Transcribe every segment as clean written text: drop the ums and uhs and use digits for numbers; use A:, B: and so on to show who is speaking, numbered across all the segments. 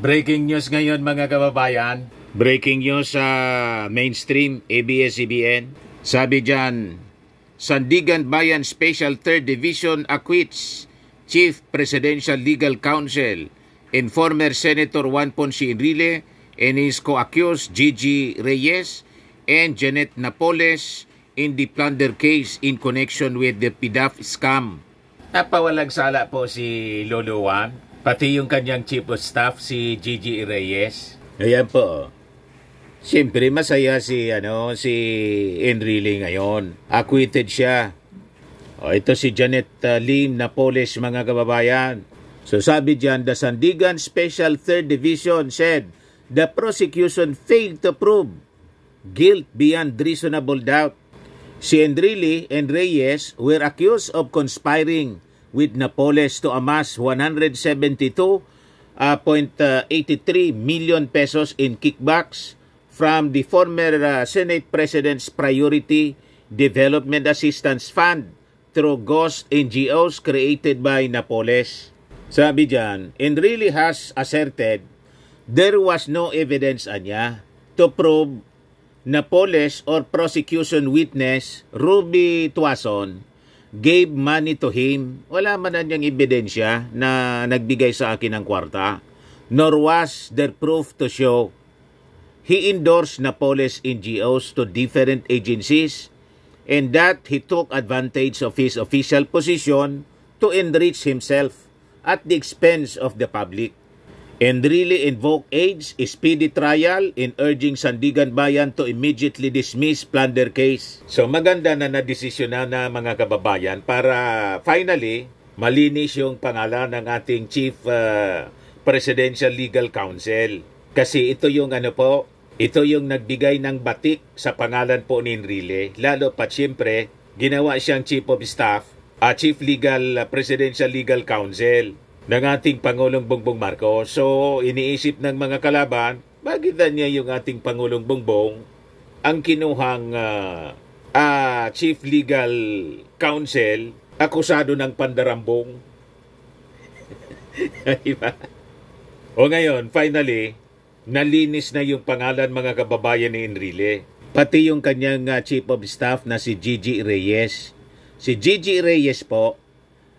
A: Breaking news ngayon mga kababayan. Breaking news sa mainstream ABS-CBN. Sabi dyan, Sandigan Bayan Special 3rd Division acquits Chief Presidential Legal Counsel and former Senator Juan Ponce Enrile and his co-accused Gigi Reyes and Janet Napoles in the plunder case in connection with the PDAF scam. Napawalang sala po si Lolo Juan, pati yung kanyang chief of staff si Gigi Reyes. Ayan po. Siyempre masaya si Enrile ngayon. Acquitted siya. Ito si Janet Lim Napoles mga kababayan. So sabi diyan, the Sandigan Special 3rd Division said the prosecution failed to prove guilt beyond reasonable doubt. Si Enrile and Reyes were accused of conspiring with Napoles to amass 172.83 million pesos in kickbacks from the former Senate President's Priority Development Assistance Fund through ghost NGOs created by Napoles. Sabi diyan, Enrile has asserted there was no evidence anya to prove Napoles or prosecution witness Ruby Tuason gave money to him. Wala man niyang ebidensya na nagbigay sa akin ng kwarta. Nor was there proof to show he endorsed Napoles NGOs to different agencies and that he took advantage of his official position to enrich himself at the expense of the public. Enrile invoked age, speedy trial in urging Sandigan Bayan to immediately dismiss plunder case. So maganda na nadesisyon na mga kababayan para finally malinis yung pangalan ng ating Chief Presidential Legal Counsel. Kasi ito yung ito yung nagbigay ng batik sa pangalan po ni Enrile. Lalo pa siyempre, ginawa siyang Chief of Staff, Chief Presidential Legal Counsel ng ating Pangulong Bongbong Marcos. So, iniisip ng mga kalaban, bakit niya yung ating Pangulong Bongbong ang kinuhang Chief Legal Counsel akusado ng pandarambong? Diba? O ngayon, finally, nalinis na yung pangalan mga kababayan ni Enrile. Pati yung kanyang Chief of Staff na si Gigi Reyes. Si Gigi Reyes po,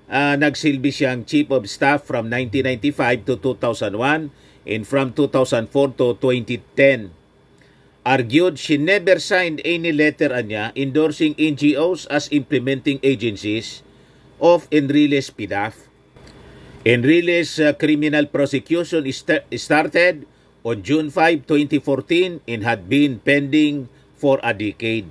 A: nagsilbi siyang Chief of Staff from 1995 to 2001 and from 2004 to 2010. Argued she never signed any letter niya endorsing NGOs as implementing agencies of Enrile's PDAF. Enrile's criminal prosecution started on June 5, 2014 and had been pending for a decade.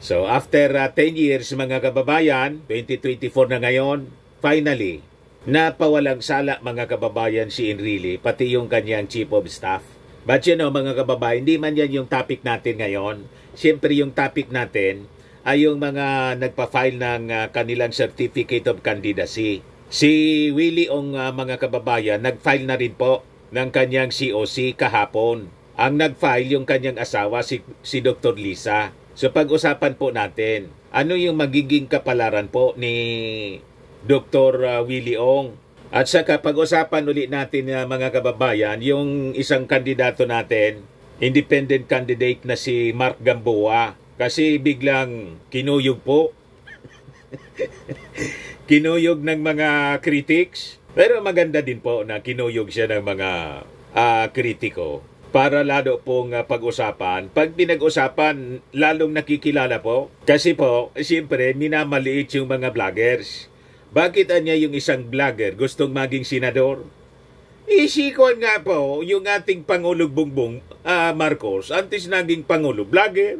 A: So after 10 years mga kababayan, 2024 na ngayon, finally, napawalang sala mga kababayan si Enrile, pati yung kanyang Chief of Staff. But mga kababayan, hindi man yan yung topic natin ngayon. Siyempre yung topic natin ay yung mga nagpa-file ng kanilang Certificate of Candidacy. Si Willie Ong mga kababayan, nag-file na rin po ng kanyang COC kahapon. Ang nag-file yung kanyang asawa si Dr. Lisa. So pag-usapan po natin, ano yung magiging kapalaran po ni Dr. Willie Ong? At saka pag-usapan ulit natin mga kababayan, yung isang kandidato natin, independent candidate na si Mark Gamboa. Kasi biglang kinuyog po. Kinuyog ng mga critics. Pero maganda din po na kinuyog siya ng mga kritiko. Para lalo pong pag-usapan. Pag pinag-usapan, lalong nakikilala po. Kasi po, siyempre, minamaliit yung mga vloggers. Bakit niya yung isang vlogger gustong maging senador? Isikon nga po, yung ating Pangulong Bongbong Marcos, antes naging Pangulo, vlogger.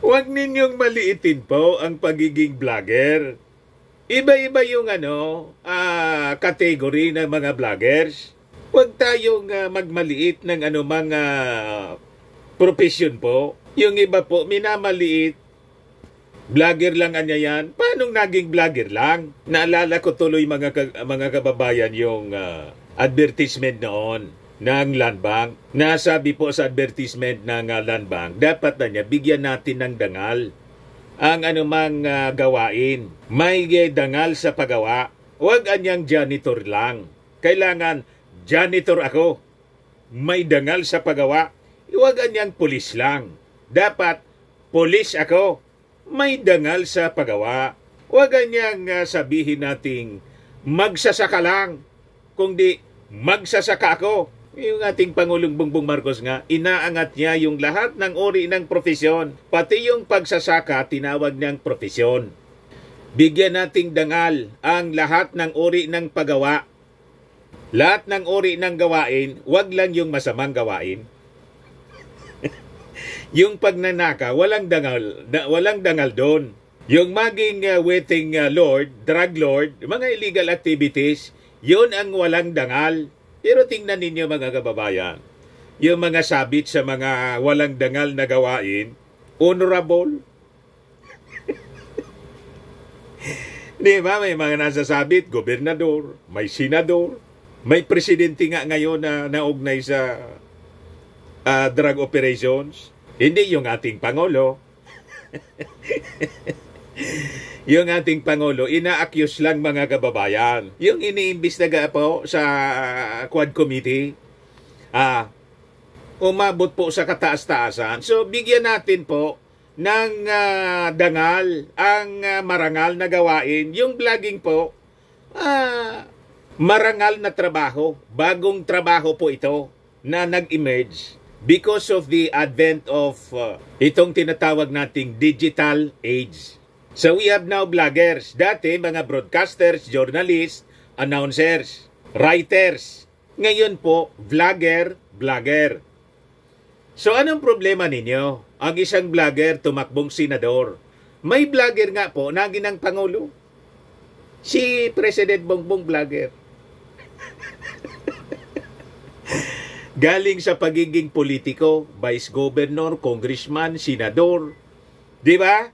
A: Huwag ninyong maliitin po ang pagiging vlogger. Iba-iba yung category ng mga vloggers. Huwag tayong magmaliit ng anumang profession po. Yung iba po, minamaliit. Vlogger lang anya yan. Paano naging vlogger lang? Naalala ko tuloy mga kababayan yung advertisement noon ng Land Bank. Nasabi po sa advertisement ng Land Bank, dapat na niya bigyan natin ng dangal ang anumang gawain. May dangal sa paggawa. Huwag anyang janitor lang. Kailangan janitor ako. May dangal sa paggawa. Huwag anyang pulis lang. Dapat pulis ako. May dangal sa paggawa. Huwag anyang sabihin nating magsasaka lang. Kung di magsasaka ako. Yung ating Pangulong Bongbong Marcos nga, inaangat niya yung lahat ng uri ng profesyon. Pati yung pagsasaka, tinawag niyang profesyon. Bigyan nating dangal ang lahat ng uri ng paggawa. Lahat ng uri ng gawain, wag lang yung masamang gawain. Yung pagnanaka, walang dangal doon. Yung maging waiting lord, drug lord, mga illegal activities, yun ang walang dangal. Pero tingnan ninyo mga kababayan, yung mga sabit sa mga walang dangal na gawain, honorable. Di ba? May mga nasasabit, gobernador, may senador, may presidente nga ngayon na naugnay sa drug operations. Hindi yung ating Pangulo. Yung ating Pangulo, ina-accuse lang mga kababayan. Yung iniimbestiga po sa Quad Committee, umabot po sa kataas-taasan. So, bigyan natin po ng dangal ang marangal na gawain. Yung vlogging po, marangal na trabaho. Bagong trabaho po ito na nag-emerge because of the advent of itong tinatawag nating digital age. So we have now vloggers. Dati, mga broadcasters, journalists, announcers, writers. Ngayon po, vlogger. So anong problema ninyo? Ang isang vlogger tumakbong senador. May vlogger nga po, naging ng Pangulo. Si President Bongbong vlogger. Galing sa pagiging politiko, vice governor, congressman, senador. Di ba?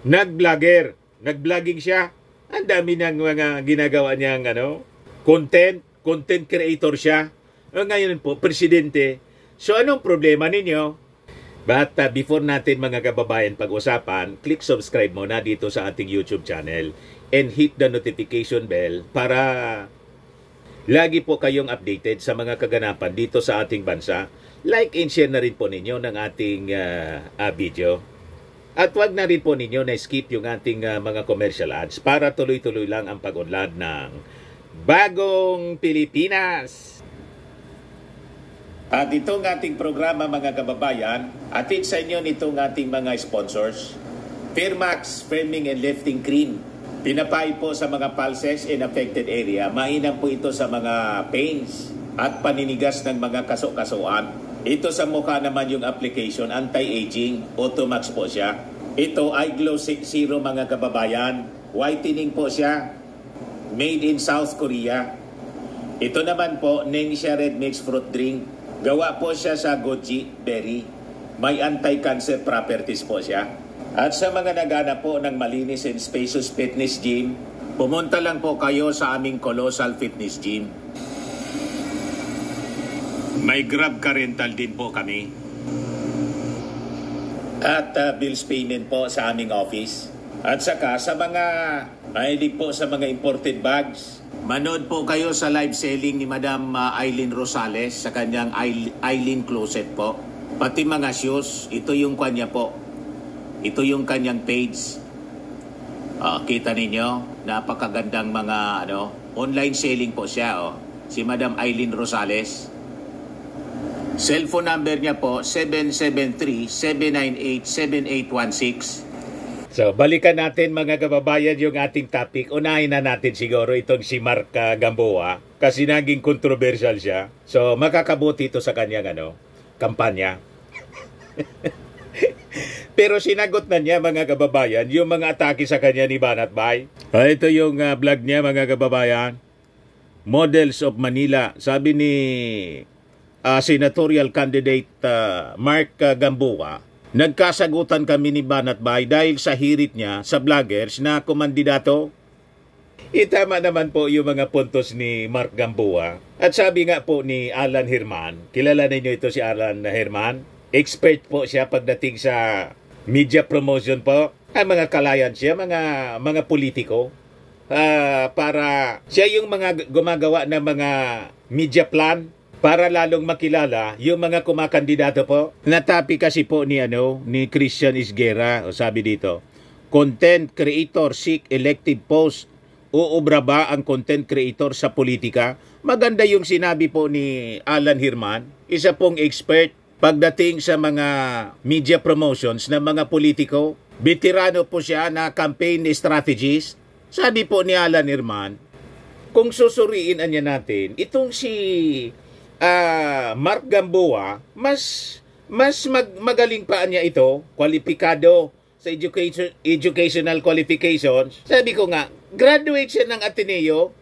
A: Nag-vlogging siya. Ang dami ng mga ginagawa niyang content creator siya. Ngayon po, presidente. So anong problema ninyo? But before natin mga kababayan pag-usapan, click subscribe muna dito sa ating YouTube channel and hit the notification bell para lagi po kayong updated sa mga kaganapan dito sa ating bansa. Like and share na rin po ninyo ng ating video. At wag na rin po ninyo na skip yung ating mga commercial ads para tuloy-tuloy lang ang pag-unlad ng Bagong Pilipinas. At itong ating programa mga kababayan, atid sa inyo nitong ating mga sponsors. Firmax Firming and Lifting Cream. Pinapay po sa mga pulses in affected area. Mainam po ito sa mga pains at paninigas ng mga kaso-kasuan. Ito sa mukha naman yung application, anti-aging, Automax po siya. Ito ay Glow Zero mga kababayan. Whitening po siya. Made in South Korea. Ito naman po, Nengxia Red Mix Fruit Drink. Gawa po siya sa goji berry. May anti-cancer properties po siya. At sa mga naghanap po ng malinis and spacious fitness gym, pumunta lang po kayo sa aming Colossal Fitness Gym. May Grab car rental din po kami. At bills payment po sa aming office. At saka sa mga mahilig po sa mga imported bags, manood po kayo sa live selling ni Madam Eileen Rosales sa kanyang Eileen Closet po. Pati mga shoes, ito yung kanya po. Ito yung kanyang page. Kita ninyo, napakagandang mga online selling po siya. Si Madam Eileen Rosales. Cellphone number niya po, 773-798-7816. So, balikan natin mga kababayan yung ating topic. Unahin na natin siguro itong si Mark Gamboa kasi naging controversial siya. So, makakabuti ito sa kanyang kampanya. Pero sinagot na niya mga kababayan yung mga atake sa kanya ni Banat Bay. Ito yung vlog niya mga kababayan. Models of Manila. Sabi ni senatorial candidate Mark Gamboa, nagkasagutan kami ni Banat Bay dahil sa hirit niya sa vloggers na kumandidato. Itama naman po yung mga puntos ni Mark Gamboa. At sabi nga po ni Alan Herman, kilala ninyo ito si Alan Herman? Expert po siya pagdating sa media promotion po. Ang mga kalayan siya, mga politiko. Para siya yung mga gumagawa ng mga media plan para lalong makilala yung mga kumakandidato po. Natapi kasi po ni Christian Isguera, o sabi dito, content creator seek elective post. Uubra ba ang content creator sa politika? Maganda yung sinabi po ni Alan Hirman, isa pong expert pagdating sa mga media promotions ng mga politiko. Veterano po siya na campaign strategist. Sabi po ni Alan Hirman, kung susuriin niya natin, itong si Mark Gamboa, mas magaling pa niya ito, kwalipikado sa educational qualifications. Sabi ko nga, graduate siya ng Ateneo,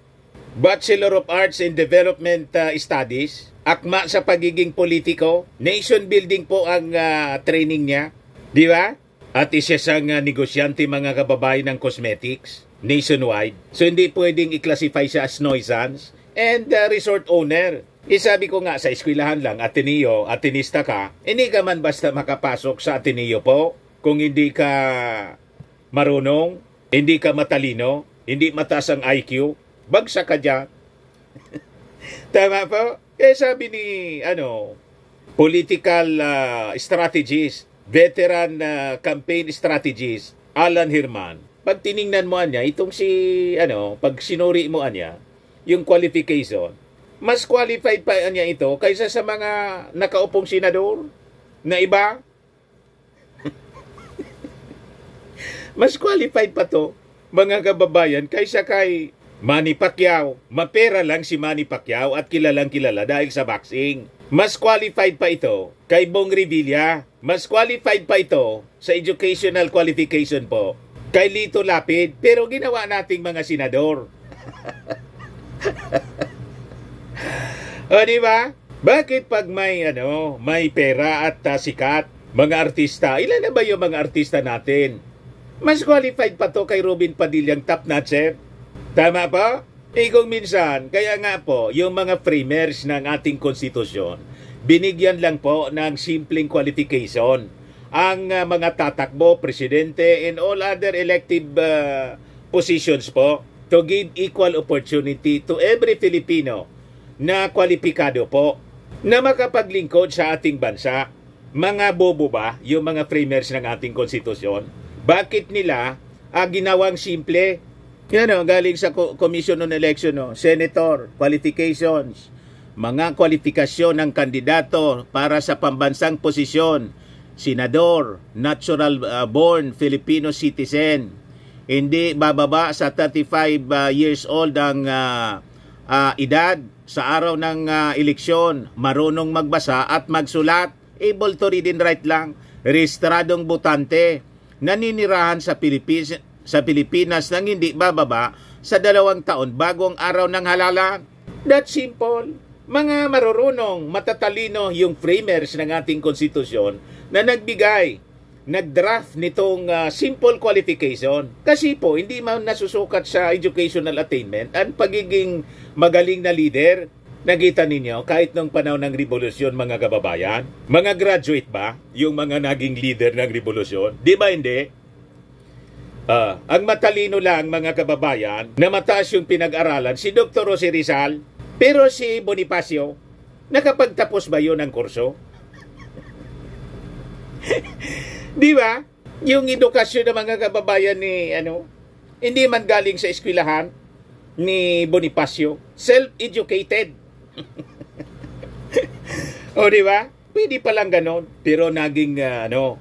A: Bachelor of Arts in Development Studies, akma sa pagiging politiko, nation building po ang training niya, di ba? At isa siyang negosyante mga kababayan ng cosmetics nationwide. So hindi pwedeng i-classify siya as nuisance. And resort owner. Sabi ko nga sa eskwelahan lang, Ateneo, Atenista ka, hindi ka man basta makapasok sa Ateneo po kung hindi ka marunong, hindi ka matalino, hindi mataas ang IQ, bagsak ka dyan. Tama po? Sabi ni political strategist, veteran campaign strategist, Alan Hirman, pag tiningnan mo niya, itong si, pag sinuri mo niya, yung qualification, mas qualified pa niya ito kaysa sa mga nakaupong senador na iba. Mas qualified pa to, mga kababayan, kaysa kay Manny Pacquiao. Mapera lang si Manny Pacquiao at kilalang kilala dahil sa boxing. Mas qualified pa ito kay Bong Revilla. Mas qualified pa ito sa educational qualification po kay Lito Lapid. Pero ginawa nating mga senador. O diba? Bakit pag may pera at sikat, mga artista, ilan na ba yung mga artista natin? Mas qualified pa to kay Robin Padillang top notcher. Tama po? Kung minsan, kaya nga po, yung mga framers ng ating konstitusyon, binigyan lang po ng simpleng qualification ang mga tatakbo, presidente, and all other elective positions po to give equal opportunity to every Filipino na kwalipikado po na makapaglingkod sa ating bansa. Mga bobo ba yung mga framers ng ating konstitusyon? Bakit nila ginawang simple? Galing sa Commission on Election, Senator, qualifications, mga kwalifikasyon ng kandidato para sa pambansang posisyon, senador, natural born Filipino citizen, hindi bababa sa 35 years old ang edad sa araw ng eleksyon, marunong magbasa at magsulat, able to read and write lang, rehistradong botante, naninirahan sa Pilipinas nang hindi bababa sa 2 taon bago ang araw ng halalan. That's simple. Mga marurunong, matatalino yung framers ng ating konstitusyon na nag-draft nitong simple qualification. Kasi po, hindi man nasusukat sa educational attainment ang pagiging magaling na leader. Nakita ninyo, kahit nung panahon ng revolusyon, mga kababayan, mga graduate ba yung mga naging leader ng revolusyon? Di ba hindi? Ang matalino lang, mga kababayan, na mataas yung pinag-aralan, si Dr. Jose Rizal, pero si Bonifacio, nakapagtapos ba yun ng kurso? Di ba? Yung edukasyon ng mga kababayan ni, hindi man galing sa eskwelahan ni Bonifacio, self-educated. O di ba? Pwede palang ganon. Pero naging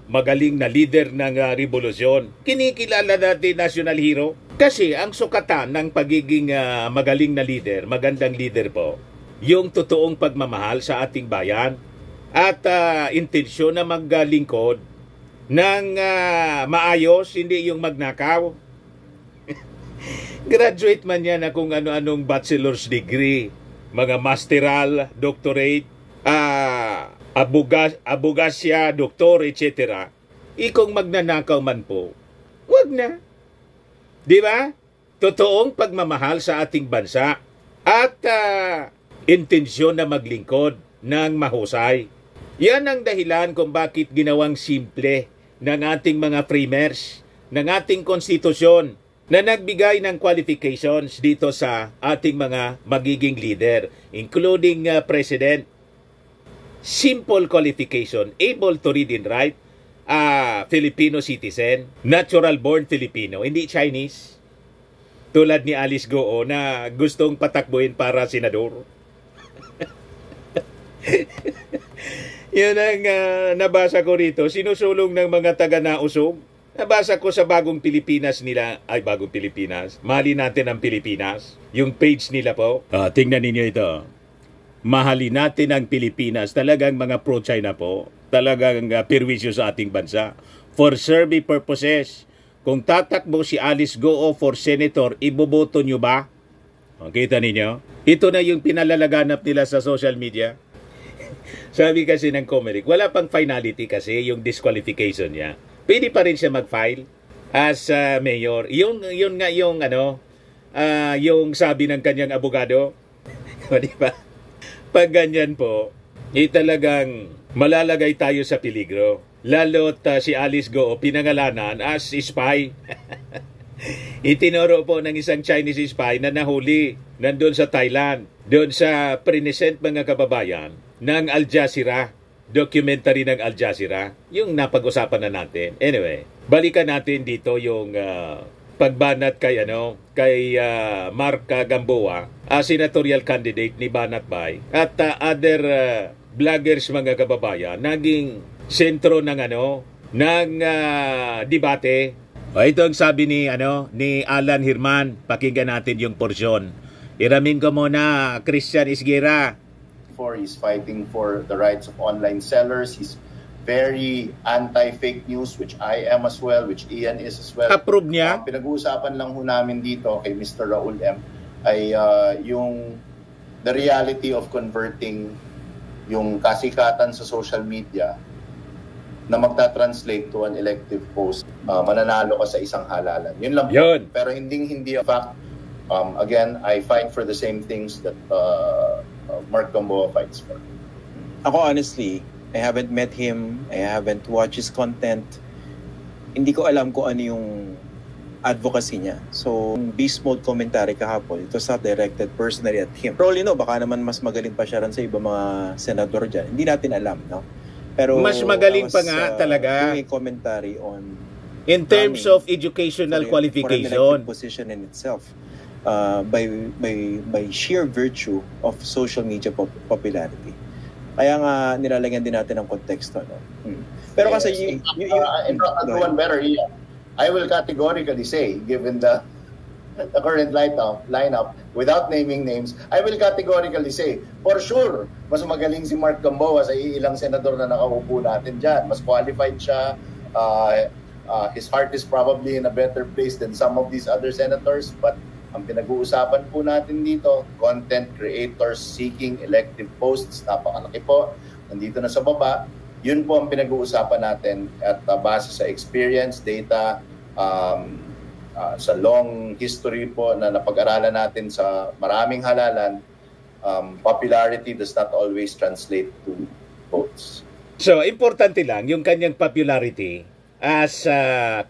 A: magaling na leader ng revolusyon. Kinikilala natin national hero. Kasi ang sukatan ng pagiging magaling na leader, magandang leader po, yung totoong pagmamahal sa ating bayan at intensyon na maglingkod ng maayos, hindi yung magnakaw. Graduate man yan na kung ano-anong bachelor's degree, mga masteral, doctorate, abogasya, doktor, etc. Kung magnanakaw man po, wag na. Di ba? Totoong pagmamahal sa ating bansa at intensyon na maglingkod ng mahusay. Yan ang dahilan kung bakit ginawang simple ng ating mga framers, ng ating konstitusyon, na nagbigay ng qualifications dito sa ating mga magiging leader, including President. Simple qualification, able to read and write, Filipino citizen, natural-born Filipino, hindi Chinese. Tulad ni Alice Goo na gustong patakbuhin para senador. Yan ang nabasa ko rito. Sinusulong ng mga taga-nausog. Nabasa ko sa Bagong Pilipinas nila. Ay, Bagong Pilipinas. Mahalin natin ang Pilipinas. Yung page nila po. Tingnan ninyo ito. Mahalin natin ang Pilipinas. Talagang mga pro-China po. Talagang perwisyo sa ating bansa. For survey purposes, kung tatakbo si Alice Goo for senator, iboboto nyo ba? Kita ninyo? Ito na yung pinalalaganap nila sa social media. Sabi kasi ng Comelec, wala pang finality kasi yung disqualification niya. Pwede pa rin siya mag-file as mayor. Yun nga yung yung sabi ng kanyang abogado. Di ba? Pag ganyan po, talagang malalagay tayo sa peligro. Lalo't si Alice Goo pinangalanan as spy. Itinuro po ng isang Chinese spy na nahuli nandun sa Thailand, doon sa present mga kababayan ng Al Jazeera, documentary ng Al Jazeera, yung napag-usapan na natin. Anyway, balikan natin dito yung pagbanat kay Mark Gamboa, senatorial candidate ni Banat Bay, at other vloggers mga kababayan, naging sentro ng debate. Ito ang sabi ni Alan Hirman. Pakinggan natin yung porsyon. Iramin ko muna, Christian Isguera.
B: He's fighting for the rights of online sellers. He's very anti-fake news, which I am as well, which Ian is as well.
A: Approve niya?
B: Pinag-uusapan lang ho namin dito kay Mr. Raul M. ay the reality of converting yung kasikatan sa social media na magta-translate to an elective post. Mananalo ka sa isang halalan. Yun lang po.
A: Yun.
B: Pero hindi in fact, again, I fight for the same things that Mark Gamboa fights for.
C: Ako honestly, I haven't met him, I haven't watched his content. Hindi ko alam kung ano yung advocacy niya. So, beast mode commentary kahapon, it was not directed personally at him. Probably baka naman mas magaling pa siya rin sa ibang mga senador dyan. Hindi natin alam, no? Pero
A: mas magaling pa nga talaga.
C: Doing commentary on
A: in terms of educational qualification,
C: position in itself, by sheer virtue of social media popularity. Kaya nga nilalagyan din natin ng konteksto, no? Pero kasi
B: in fact, I'll do one better. I will categorically say, given the current lineup, without naming names, I will categorically say, for sure, mas magaling si Mark Gamboa sa ilang senador na nakaupo natin dyan. Mas qualified siya. His heart is probably in a better place than some of these other senators. But ang pinag-uusapan po natin dito, content creators seeking elective posts, napakalaki po. Nandito na sa baba. Yun po ang pinag-uusapan natin at base sa experience, data, sa long history po na napag-aralan natin sa maraming halalan, popularity does not always translate to votes.
A: So, importante lang yung kanyang popularity as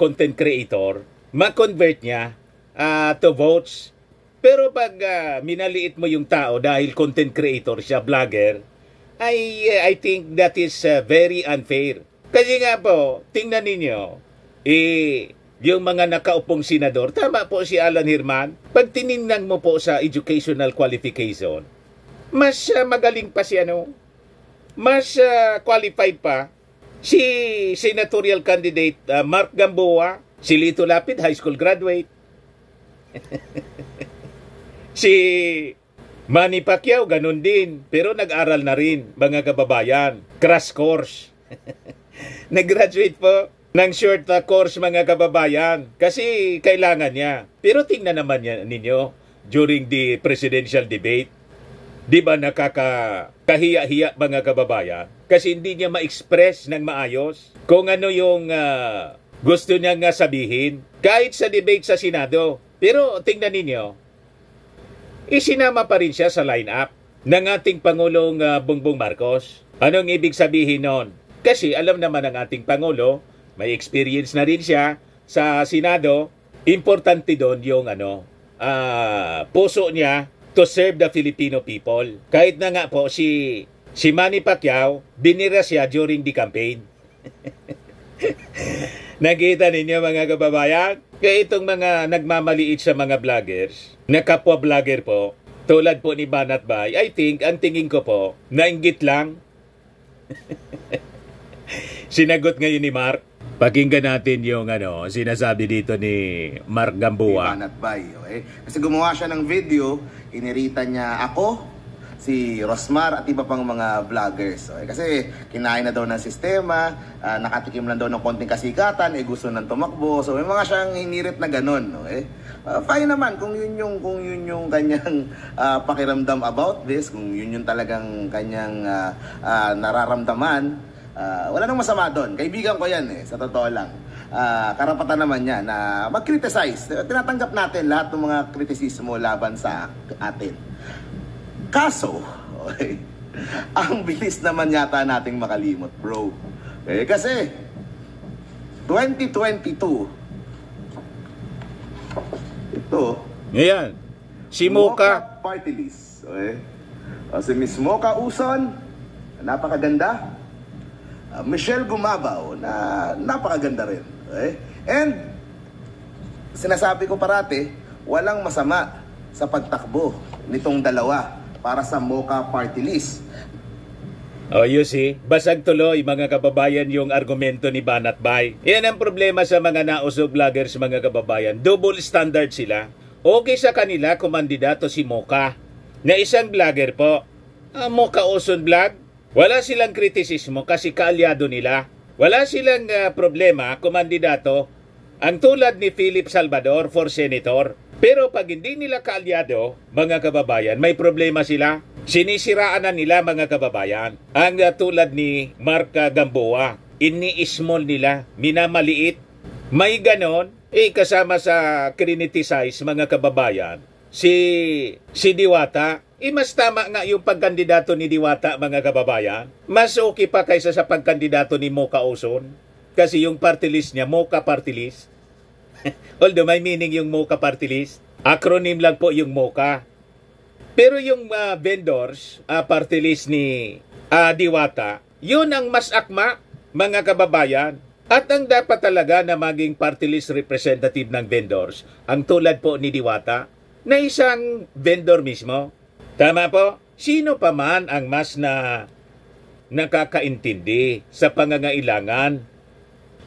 A: content creator, ma-convert niya to votes. Pero pag minaliit mo yung tao dahil content creator siya, vlogger, I think that is very unfair. Kasi nga po, tingnan ninyo, yung mga nakaupong senador, tama po si Alan Hirman, pag tiningnan mo po sa educational qualification, mas magaling pa si mas qualified pa si senatorial candidate Mark Gamboa, si Lito Lapid, high school graduate. Si Manny Pacquiao, ganun din, pero nag-aral na rin, mga kababayan, crash course. Nag-graduate po ng short course, mga kababayan, kasi kailangan niya. Pero tingnan naman ninyo, during the presidential debate, di ba nakakahiya-hiya, mga kababayan? Kasi hindi niya ma-express ng maayos kung ano yung gusto niya nga sabihin, kahit sa debate sa Senado. Pero tingnan ninyo, isinama pa rin siya sa line-up ng ating Pangulong Bongbong Marcos. Anong ibig sabihin nun? Kasi alam naman ng ating Pangulo May experience na rin siya sa Senado. Importante doon yung puso niya to serve the Filipino people. Kahit na nga po si Manny Pacquiao, binira siya during the campaign. Nakita ninyo mga kababayan? Kaya itong mga nagmamaliit sa mga vloggers, na kapwa vlogger po, tulad po ni Banat Bay, I think, ang tingin ko po, nainggit lang. Sinagot ngayon ni Mark. Pakinggan natin yung sinasabi dito ni Mark Gamboa.
D: Banat Bay, okay? Kasi gumawa siya ng video, inirita niya ako, si Rosmar at iba pang mga vloggers. Okay? Kasi kinain na daw ng sistema, nakatikim lang daw ng konting kasikatan, gusto nang tumakbo. So may mga siyang hinirit na ganun. Okay? Fine naman kung yun yung kanyang pakiramdam about this, kung yun yung talagang kanyang nararamdaman. Wala nang masama doon. Kaibigan ko yan sa totoo lang. Karapatan naman niya na mag-criticize. Tinatanggap natin lahat ng mga kritisismo laban sa atin. Kaso, okay, ang bilis naman yata nating makalimot, bro. Okay, kasi 2022 ito,
A: ngayon, si Mocha
D: party list. Okay? Si Miss Mocha Uson, napakaganda. Michelle Gumabaw, na napakaganda rin. Okay? And sinasabi ko parati, walang masama sa pagtakbo nitong dalawa para sa Mocha party list.
A: Oh, you see, basag tuloy mga kababayan yung argumento ni Banat Bay. Yan ang problema sa mga nausog vloggers mga kababayan. Double standard sila. Okay sa kanila kung mandidato si Mocha na isang vlogger po. Mocha Uson Vlog, wala silang kritisismo kasi kaalyado nila. Wala silang problema kung mandidato ang tulad ni Philip Salvador for senator. Pero pag hindi nila kaalyado, mga kababayan, may problema sila. Sinisiraan na nila mga kababayan. Ang tulad ni Mark Gamboa, ini-small nila, minamaliit. May ganon, kasama sa criticize mga kababayan. Si Diwata, mas tama nga yung pagkandidato ni Diwata mga kababayan. Mas okay pa kaysa sa pagkandidato ni Mocha Uson. Kasi yung party list niya, Mocha Party List. Although may meaning yung Mocha Party List. Acronym lang po yung Mocha. Pero yung vendors, party list ni Diwata, yun ang mas akma, mga kababayan. At ang dapat talaga na maging party list representative ng vendors, ang tulad po ni Diwata, na isang vendor mismo. Tama po? Sino pa man ang mas nakakaintindi sa pangangailangan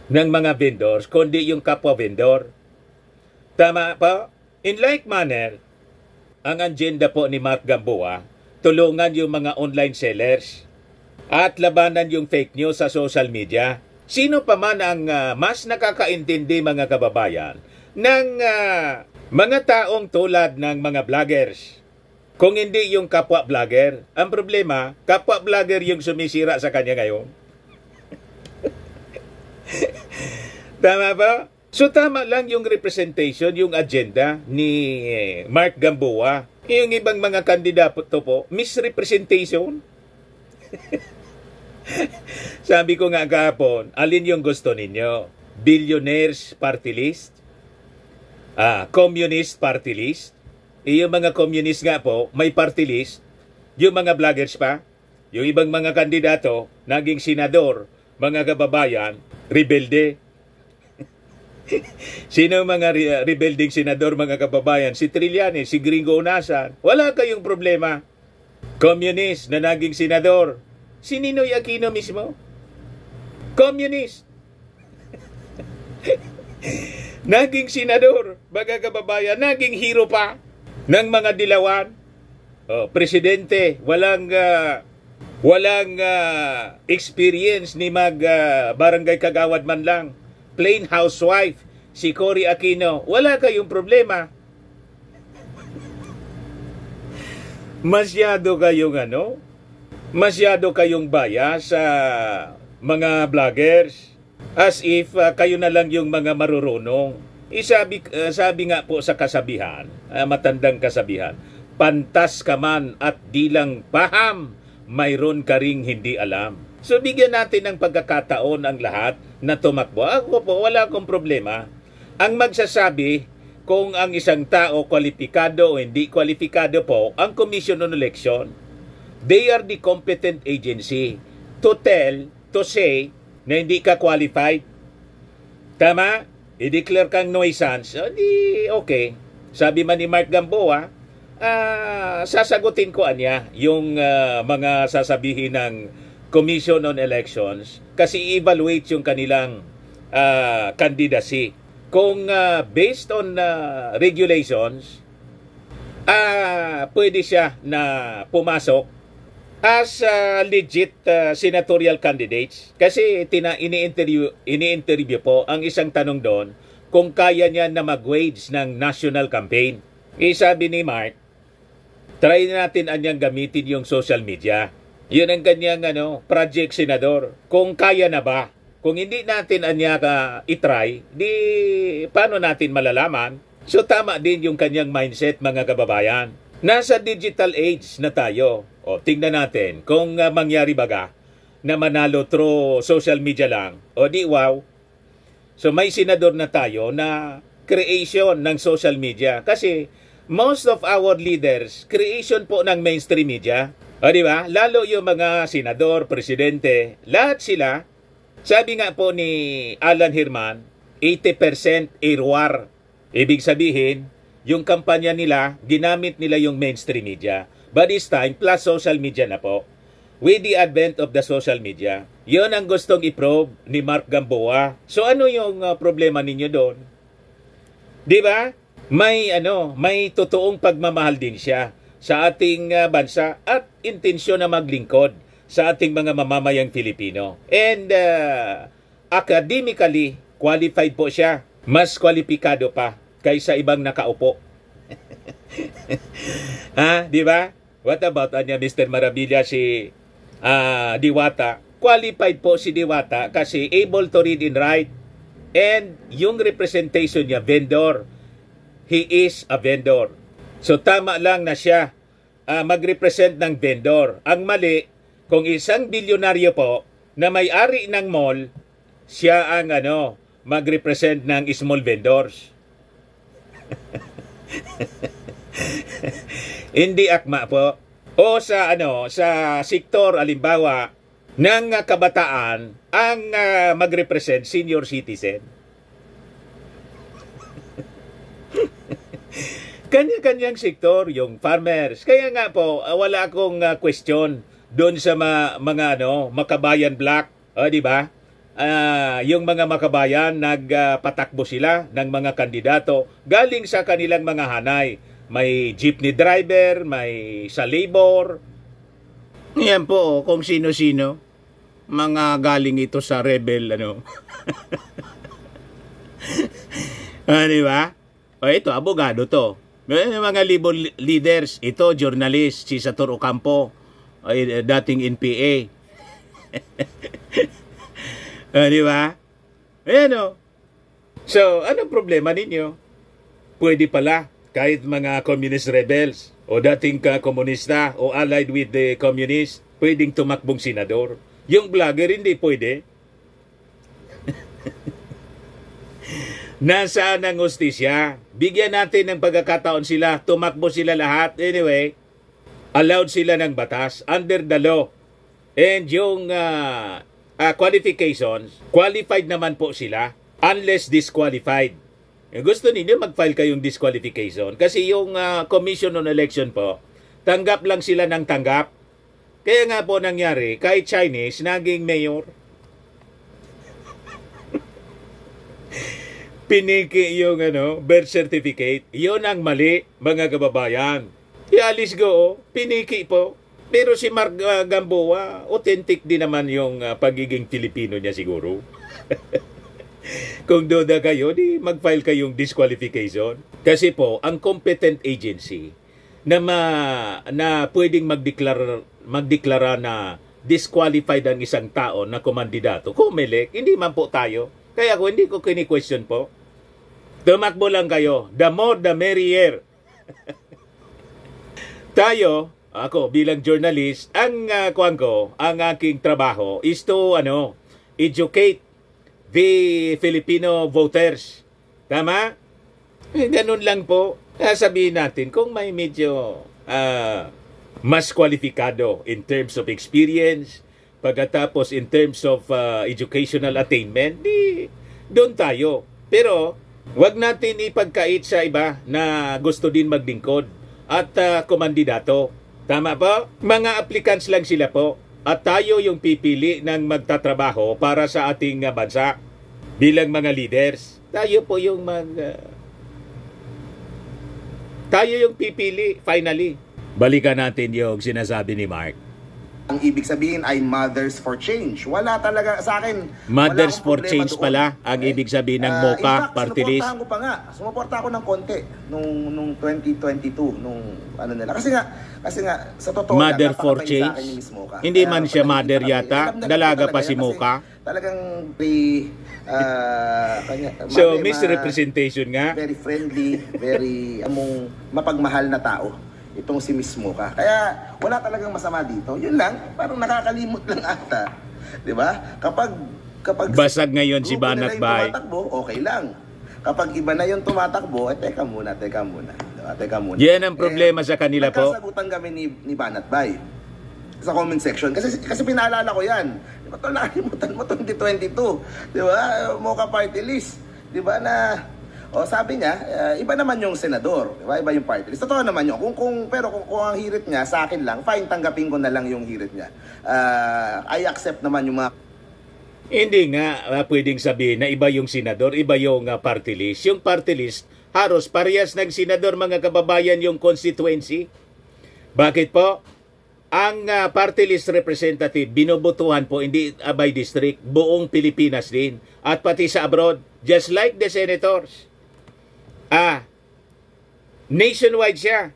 A: ng mga vendors, kundi yung kapwa vendor. Tama po? In like manner, ang agenda po ni Mark Gamboa, tulungan yung mga online sellers at labanan yung fake news sa social media. Sino pa man ang mas nakakaintindi mga kababayan ng mga taong tulad ng mga vloggers. Kung hindi yung kapwa vlogger, ang problema, kapwa vlogger yung sumisira sa kanya ngayon. Tama ba? So tama lang yung representation, yung agenda ni Mark Gamboa. Yung ibang mga kandidato po, misrepresentation. Sabi ko nga kahapon, alin yung gusto ninyo? Billionaires party list? Communist party list? Yung mga communist nga po, may party list. Yung mga vloggers pa, yung ibang mga kandidato, naging senador, mga kababayan, rebelde. Sino mga rebelding senador mga kababayan? Si Trillanes, si Gringo Unasan. Wala kayong problema. Communist na naging senador. Si Ninoy Aquino mismo. Communist. Naging senador, mga kababayan. Naging hero pa ng mga dilawan. Presidente, walang experience ni barangay kagawad man lang. Plain housewife, si Cory Aquino, wala kayong problema. Masyado kayong bias sa mga vloggers. As if kayo na lang yung mga marurunong. Sabi nga po sa kasabihan, matandang kasabihan, pantas ka man at di lang paham, mayroon ka ring hindi alam. So bigyan natin ng pagkakataon ang lahat na tumakbo. Ako po, wala akong problema. Ang magsasabi kung ang isang tao kwalipikado o hindi kwalipikado po, ang Commission on Election. They are the competent agency to tell, to say, na hindi ka qualified. Tama? I-declare kang nuisance. Di okay. Sabi man ni Mark Gamboa, sasagutin ko anya yung mga sasabihin ng Commission on Elections kasi evaluate yung kanilang candidacy. Kung based on regulations, pwede siya na pumasok as legit senatorial candidates kasi ini-interview po ang isang tanong doon kung kaya niya na mag-wage ng national campaign. Sabi ni Mark, try natin anyang gamitin yung social media. Yun ang kanyang project senador. Kung kaya na ba? Kung hindi natin anya itry, di paano natin malalaman? So tama din yung kanyang mindset, mga kababayan. Nasa digital age na tayo. O tingnan natin kung mangyari baga na manalo through social media lang. O di wow. So may senador na tayo na creation ng social media. Kasi most of our leaders, creation po ng mainstream media. O di ba? Lalo yung mga senador, presidente, lahat sila. Sabi nga po ni Alan Herman, 80% airwar. Ibig sabihin, yung kampanya nila, ginamit nila yung mainstream media. But this time, plus social media na po. With the advent of the social media, yon ang gustong i-probe ni Mark Gamboa. So ano yung problema ninyo doon? Di ba? May totoong pagmamahal din siya sa ating bansa at intensyon na maglingkod sa ating mga mamamayang Filipino. And academically, qualified po siya. Mas kwalipikado pa kaysa ibang nakaupo. Di ba? What about Mr. Marabilla, si Diwata? Qualified po si Diwata kasi able to read and write. And yung representation niya, vendor. He is a vendor. So tama lang na siya mag-represent ng vendor. Ang mali, kung isang bilyonaryo po na may-ari ng mall, siya ang mag-represent ng small vendors. Hindi akma po. O sa sektor alimbawa ng kabataan ang mag-represent senior citizen. Kanya-kanyang sektor, yung farmers. Kaya nga po, wala akong question doon sa mga makabayan black, di ba? Yung mga makabayan nagpatakbo sila ng mga kandidato galing sa kanilang mga hanay. May jeepney driver, may sa labor. Yan po, kung sino-sino. Mga galing ito sa rebel, di ba? O ito, abogado to. Mga labor leaders, ito, journalist, si Sator Ocampo, dating NPA. Di ba? Ayan. So, anong problema ninyo? Pwede pala, kahit mga communist rebels, o dating komunista, o allied with the communists, pwedeng tumakbong senador. Yung vlogger, hindi pwede. Nasaan ang hustisya? Bigyan natin ng pagkakataon sila, tumakbo sila lahat. Anyway, allowed sila ng batas under the law. And yung qualifications, qualified naman po sila unless disqualified. Gusto ninyo mag-file kayong disqualification kasi yung Commission on Election po, tanggap lang sila ng tanggap. Kaya nga po nangyari, kahit Chinese, naging mayor. Piniki yung birth certificate. Yun ang mali, mga kababayan. Ialis go, piniki po. Pero si Mark Gamboa, authentic din naman yung pagiging Filipino niya siguro. Kung duda kayo, di mag-file kayong disqualification. Kasi po, ang competent agency na pwedeng magdeklara na disqualified ang isang tao na kumandidato, COMELEC, hindi man po tayo. Kaya ako hindi ko kini-question po. Tumakbo lang kayo. The more, the merrier. Tayo, ako bilang journalist, ang aking trabaho is to educate the Filipino voters. Tama? Ganun lang po. Sabihin natin, kung may medyo mas kwalifikado in terms of experience, pagkatapos in terms of educational attainment, di doon tayo. Pero wag natin ipagkait sa iba na gusto din maglingkod at kumandidato. Tama po? Mga applicants lang sila po. At tayo yung pipili ng magtatrabaho para sa ating bansa bilang mga leaders. Tayo po yung tayo yung pipili finally. Balikan natin yung sinasabi ni Mark.
D: Ang ibig sabihin ay Mothers for Change. Wala talaga sa akin.
A: Mothers for Change doon. Pala ang ibig sabihin ng MOCA party list.
D: Sumuportahan ko pa nga. Sumuporta ako ng konti nung 2022 nung ano nila. Kasi nga sa totoo
A: Mother for Change. Hindi man siya mother yata. Dalaga pa si MOCA.
D: Talagang
A: so misrepresentation nga.
D: Very friendly, very mapagmahal na tao itong si Miss MOCA. Kaya wala talagang masama dito. Yun lang, parang nakakalimot lang ata. 'Di ba? Kapag
A: basag ngayon si Banat Bay.
D: Okay lang. Kapag iba na yung tumatakbo, teka muna. Diba? Teka muna.
A: Yan ang problema sa kanila po.
D: Nagkasagutan kami ni Banat Bay sa comment section. Kasi pinaalala ko yan. Di ba ito, nakalimutan mo 2022. Di ba? MOCA party list. Di ba na... sabi niya, iba naman yung senador, di ba? Iba yung party list. Totoo naman yun. Pero kung ang hirit niya, sa akin lang, fine, tanggapin ko na lang yung hirit niya. I accept naman yung mga...
A: Hindi nga pwedeng sabihin na iba yung senador, iba yung party list. Yung party list, haros parehas ng senador, mga kababayan, yung constituency. Bakit po? Ang party list representative, binobotohan po, hindi by district, buong Pilipinas din. At pati sa abroad, just like the senators. Nationwide siya.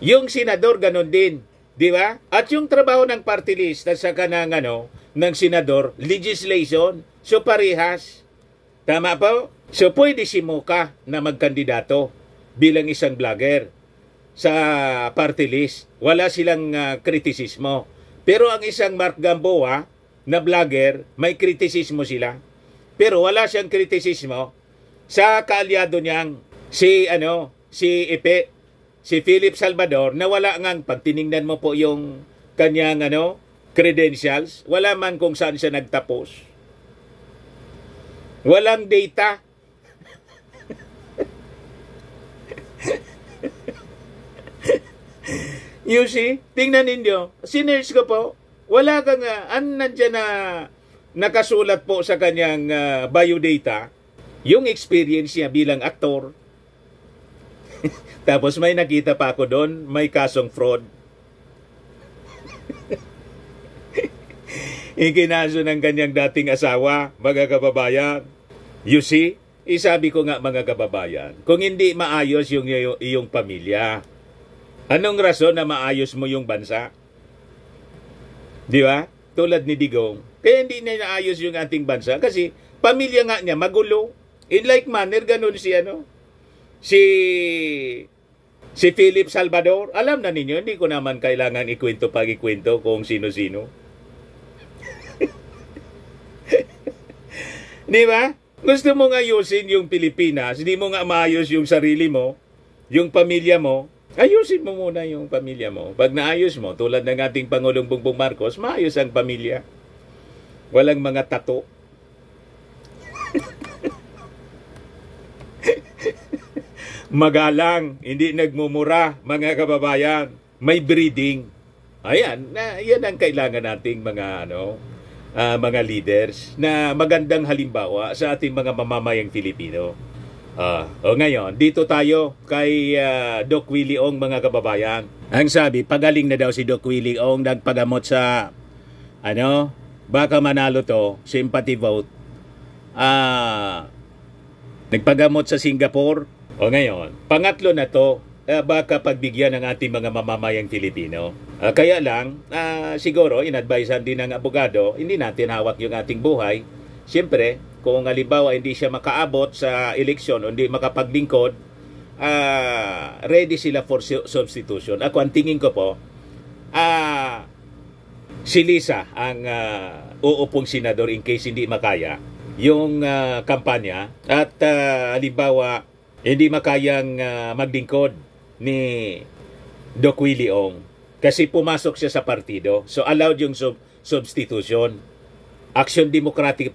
A: Yung senador, ganun din. Di ba? At yung trabaho ng party list at saka ng senador, legislation, so parehas. Tama po? So pwede si MOCA na magkandidato bilang isang vlogger sa party list. Wala silang kritisismo. Pero ang isang Mark Gamboa na vlogger, may kritisismo sila. Pero wala siyang kritisismo sa kaalyado niyang si Epe, si Philip Salvador, na wala ngang pagtiningnan mo po yung kanyang credentials, wala man kung saan siya nagtapos. Walang data. You see, tingnan ninyo, sinerge ko po, wala kang, nandyan na nakasulat po sa kanyang biodata, yung experience niya bilang aktor. Tapos may nakita pa ako doon, may kasong fraud. Ikinaso ng kanyang dating asawa, mga kababayan. You see, isabi ko nga mga kababayan, kung hindi maayos yung iyong pamilya, anong rason na maayos mo yung bansa? Di ba? Tulad ni Digong. Kaya hindi na naayos yung ating bansa kasi pamilya nga niya magulo. In like manner, ganun si Philip Salvador. Alam na ninyo, hindi ko naman kailangan ikwento kung sino-sino. Di ba? Gusto mo nga ayusin yung Pilipinas, hindi mo nga maayos yung sarili mo, yung pamilya mo, ayusin mo muna yung pamilya mo. Pag naayos mo, tulad ng ating Pangulong Bongbong Marcos, maayos ang pamilya. Walang mga tato. Magalang, hindi nagmumura, mga kababayan. May breeding. Ayan, yan ang kailangan nating mga leaders na magandang halimbawa sa ating mga mamamayang Filipino. Ngayon, dito tayo kay Doc Willie Ong, mga kababayan. Ang sabi, pagaling na daw si Doc Willie Ong, nagpagamot sa baka manalo to, sympathy vote. Nagpagamot sa Singapore. Ngayon, pangatlo na to, baka pagbigyan ng ating mga mamamayang Filipino. Kaya lang, siguro, inadvisean din ng abogado, hindi natin hawak yung ating buhay. Siyempre, kung halimbawa hindi siya makaabot sa eleksyon o hindi makapaglingkod, ready sila for substitution. Ako, ang tingin ko po, si Lisa ang uupong senador in case hindi makaya. yung kampanya at halimbawa hindi makayang maglingkod ni Doc Willie Ong kasi pumasok siya sa partido. So allowed yung substitution. Action demokratiko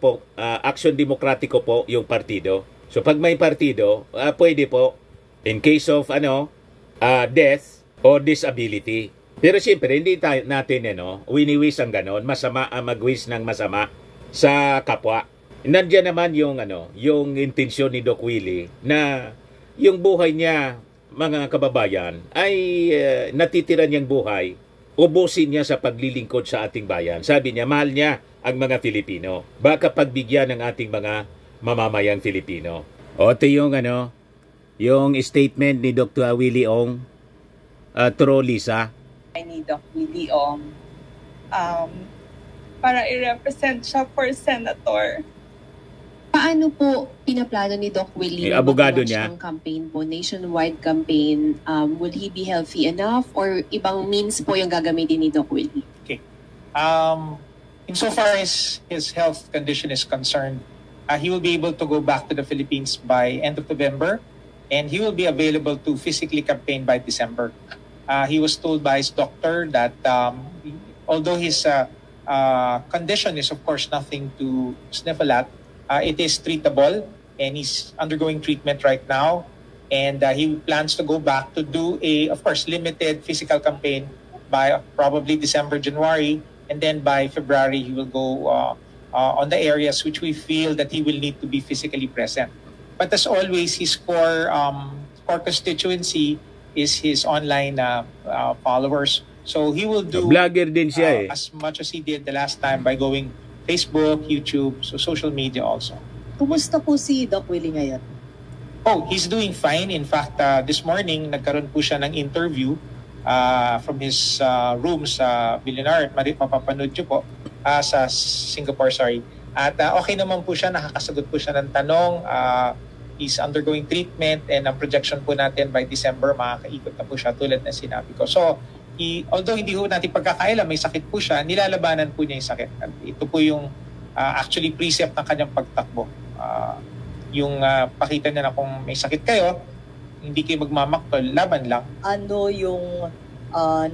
A: po yung partido. So pag may partido, pwede po in case of death or disability. Pero siyempre hindi natin wini-wish ang ganon, masama mag-wish ng masama sa kapwa. Nandiyan naman yung intensyon ni Doc Willie na yung buhay niya, mga kababayan, ay natitira niyang buhay, ubusin niya sa paglilingkod sa ating bayan. Sabi niya, mahal niya ang mga Filipino. Baka pagbigyan ng ating mga mamamayang Filipino. O ito yung statement ni Dr. Willie Ong, Tro Lisa.
E: Ni Doc Willie Ong para i-represent siya for senator.
F: Paano po pinaplano ni Doc Willie
A: abogado niya
F: ng campaign po, nationwide campaign? Will he be healthy enough or ibang means po yung gagamitin ni Doc Willie?
G: Okay. Insofar as his health condition is concerned, he will be able to go back to the Philippines by end of November, and he will be available to physically campaign by December. He was told by his doctor that although his condition is of course nothing to sniffle at, it is treatable, and he's undergoing treatment right now, and he plans to go back to do a, of course, limited physical campaign by probably December, January, and then by February he will go on the areas which we feel that he will need to be physically present. But as always, his core constituency is his online followers. So he will do
A: vlogger din siya
G: as much as he did the last time by going Facebook, YouTube, so social media also.
H: Kumusta po si Doc Willie ngayon?
G: Oh, he's doing fine. In fact, this morning, nagkaroon po siya ng interview from his room sa Billionaire. Mapapanood nyo po sa Singapore, sorry. At okay naman po siya, nakakasagot po siya ng tanong. He's undergoing treatment, and ang projection po natin by December, makakaikot na po siya tulad na sinabi ko. So, although hindi po natin pagkakaila, may sakit po siya, nilalabanan po niya yung sakit. At ito po yung actually precept ng kanyang pagtakbo. Pakita niya na kung may sakit kayo, hindi kayo magmamaktol, laban lang.
H: Ano yung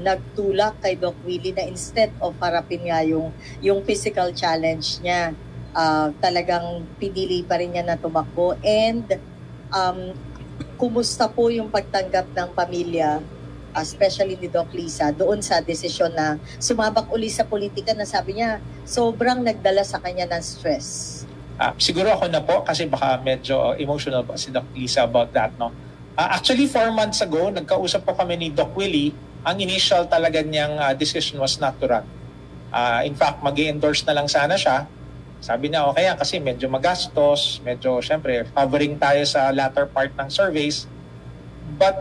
H: nagtulak kay Doc Willie na instead of harapin nga yung physical challenge niya, talagang pinili pa rin niya na tumakbo? And kumusta po yung pagtanggap ng pamilya, especially ni Doc Lisa, doon sa desisyon na sumabak uli sa politika na sabi niya sobrang nagdala sa kanya ng stress?
G: Siguro ako na po kasi baka medyo emotional pa si Doc Lisa about that, no? Actually, 4 months ago, nagkausap po kami ni Doc Willie. Ang initial talaga niyang decision was not to run. In fact, mag-endorse na lang sana siya. Sabi niya, okay yan kasi medyo magastos, medyo syempre covering tayo sa latter part ng surveys. But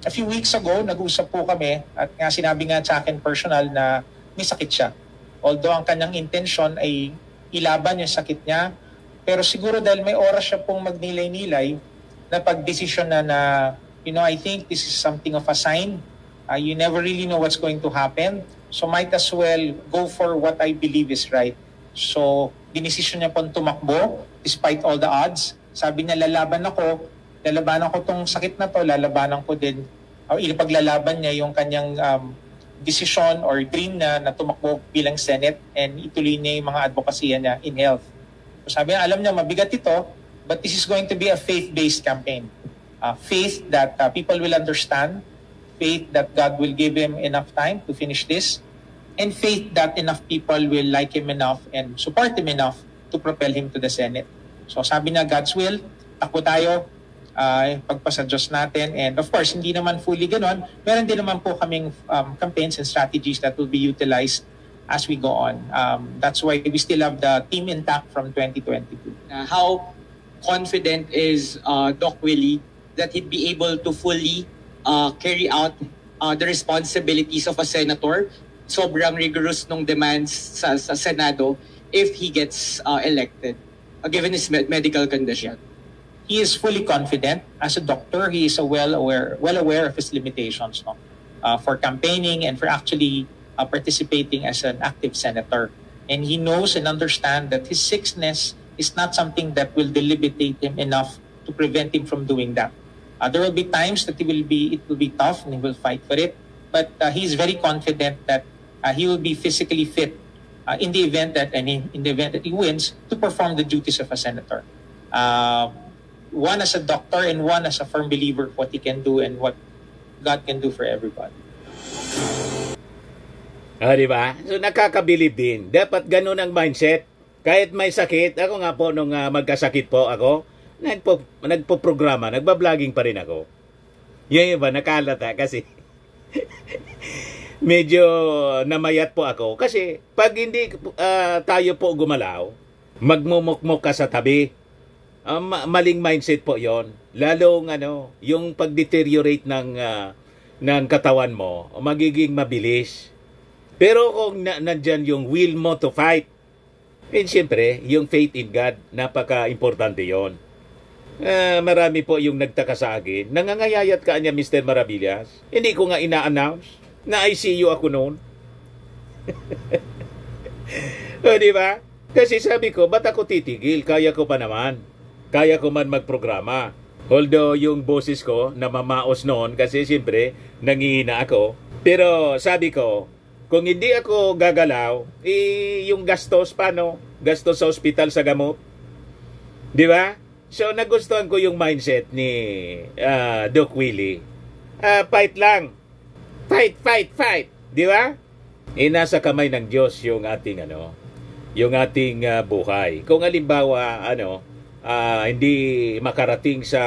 G: a few weeks ago, nag-usap po kami at nga sinabi nga sa akin personal na may sakit siya. Although ang kanyang intention ay ilaban yung sakit niya, pero siguro dahil may oras siya pong magnilay-nilay na pag-desisyon na I think this is something of a sign. You never really know what's going to happen. So might as well go for what I believe is right. So, dinesisyon niya pong tumakbo despite all the odds. Sabi niya, lalabanan ko tong sakit na to, lalabanan ko din, o ipaglalaban niya yung kanyang decision or dream na tumakbo bilang Senate, and ituloy niya yung mga advokasya niya in health. So sabi niya, alam niya, mabigat ito, but this is going to be a faith-based campaign. Faith that people will understand, faith that God will give him enough time to finish this, and faith that enough people will like him enough and support him enough to propel him to the Senate. So sabi niya, God's will, takbo tayo, pagpasa Diyos natin. And of course, hindi naman fully ganon. Meron din naman po kaming campaigns and strategies that will be utilized as we go on. That's why we still have the team intact from 2022.
I: How confident is Doc Willie that he'd be able to fully carry out the responsibilities of a senator? Sobrang rigorous nung demands sa Senado if he gets elected, given his medical condition.
G: He is fully confident. As a doctor, he is well aware of his limitations, no? For campaigning and for actually participating as an active senator. And he knows and understands that his sickness is not something that will debilitate him enough to prevent him from doing that. There will be times that it will be tough and he will fight for it, but he's very confident that he will be physically fit in the event that he wins to perform the duties of a senator. One as a doctor and one as a firm believer of what he can do and what God can do for everybody.
A: Diba? So nakakabilib din. Dapat ganun ang mindset. Kahit may sakit, ako nga po nung magkasakit po ako, nagpo-programa, nagba-vlogging pa rin ako. Yung iba nakalata kasi medyo namayat po ako. Kasi pag hindi tayo po gumalaw, magmumukmuk ka sa tabi. Maling mindset po yon. Lalong yung pag-deteriorate ng katawan mo, magiging mabilis. Pero kung nandyan yung will mo to fight, siyempre, yung faith in God, napaka-importante yon. Marami po yung nagtaka sa akin. Nangangayayat ka niya, Mr. Maravillas. Hindi ko nga ina-announce na ICU ako noon. O, di ba? Kasi sabi ko, ba't ako titigil? Kaya ko pa naman. Kaya ko man magprograma. Although yung boses ko namamaos noon kasi siyempre nangihina ako. Pero sabi ko, kung hindi ako gagalaw, yung gastos paano? Gastos sa ospital sa gamot. Di ba? So nagustuhan ko yung mindset ni Doc Willie. Fight lang. Fight. Di ba? Nasa kamay ng Diyos yung ating yung ating buhay. Kung halimbawa hindi makarating sa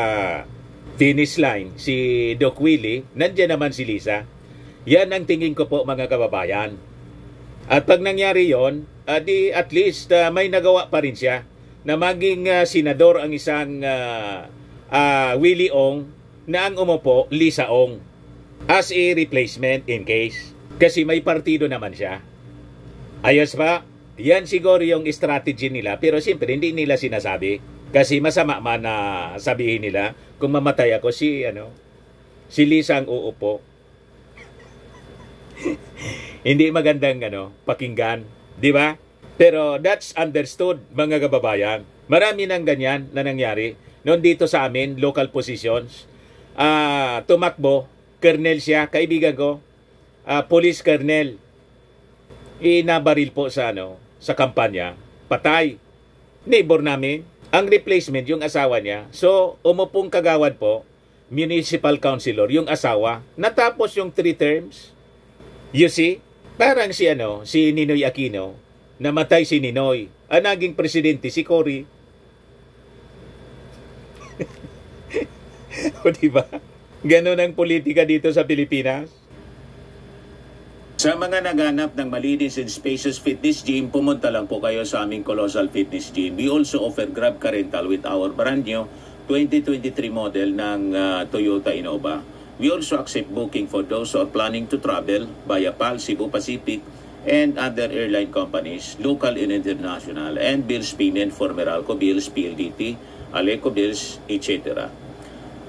A: finish line si Doc Willie, nandiyan naman si Lisa. Yan ang tingin ko po mga kababayan. At pag nangyari yon, at least may nagawa pa rin siya na maging senador ang isang Willie Ong na ang umupo Lisa Ong as a replacement in case. Kasi may partido naman siya. Ayos ba? Yan siguro yung strategy nila pero siyempre hindi nila sinasabi. Kasi masama man na sabihin nila kung mamatay ako si Lisa ang uupo. Hindi magandang pakinggan, di ba? Pero that's understood mga kababayan. Marami nang ganyan na nangyari. Noon dito sa amin, local positions, tumakbo, colonel siya, kaibigan ko, police colonel. Inabaril po sa kampanya, patay. Neighbor namin. Ang replacement, yung asawa niya. So, umupong kagawad po, municipal councilor, yung asawa. Natapos yung 3 terms. You see? Parang si Ninoy Aquino. Namatay si Ninoy. Ang naging presidente, si Cory. O diba? Ganon ang politika dito sa Pilipinas. Sa mga naghanap ng malinis and spacious fitness gym, pumunta lang po kayo sa aming Colossal Fitness Gym. We also offer Grab Car Rental with our brand new 2023 model ng Toyota Innova. We also accept booking for those who are planning to travel via PAL, Cebu Pacific, and other airline companies, local and international, and bills payment for Meralco Bills, PLDT, Aleco Bills, etc.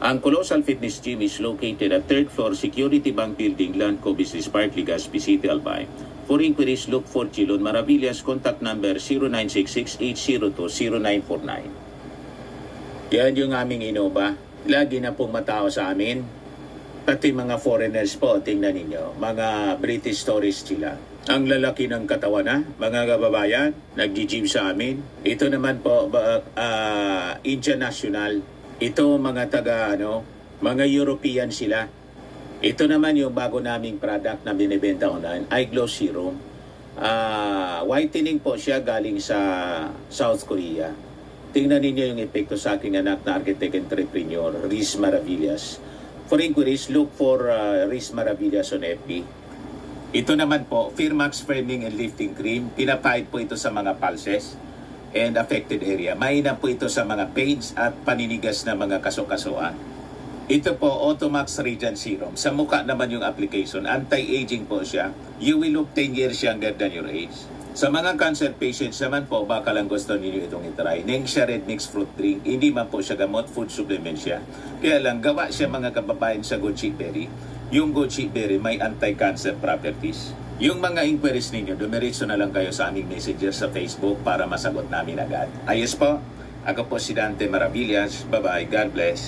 A: Ang Colossal Fitness Gym is located at 3rd floor Security Bank Building, Landco Business Park, Legazpi City, Albay. For inquiries, look for Chilon Maravillas. Contact number 0966-802-0949. Yan yung aming Innova. Lagi na pong matao sa amin. Pati mga foreigners po, tingnan ninyo. Mga British tourists sila. Ang lalaki ng katawan na, mga kababayan, nag-gym sa amin. Ito naman po, Indian National. Ito mga mga European sila. Ito naman yung bago naming product na binibenta online, Eye Glow Serum. Whitening po siya galing sa South Korea. Tingnan ninyo yung epekto sa aking anak na architect entrepreneur, Riz Maravillas. For inquiries, look for Riz Maravillas on FB. Ito naman po, Firmax Firming and Lifting Cream. Pinapahid po ito sa mga pulses and affected area. Mainam po ito sa mga pains at paninigas na mga kaso-kasuan. Ito po, Automax Radiant Serum. Sa mukha naman yung application. Anti-aging po siya. You will look 10 years younger than your age. Sa mga cancer patients naman po, baka lang gusto ninyo itong itry. Nengxia Red Mix Fruit Drink. Hindi man po siya gamot, food supplement siya. Kaya lang, gawa siya mga kababayan sa goji berry. Yung goji berry may anti-cancer properties. Yung mga inquiries ninyo, dumiretso na lang kayo sa aming messenger sa Facebook para masagot namin agad. Ayos po. Ako po si Dante Maravillas. Bye-bye. God bless.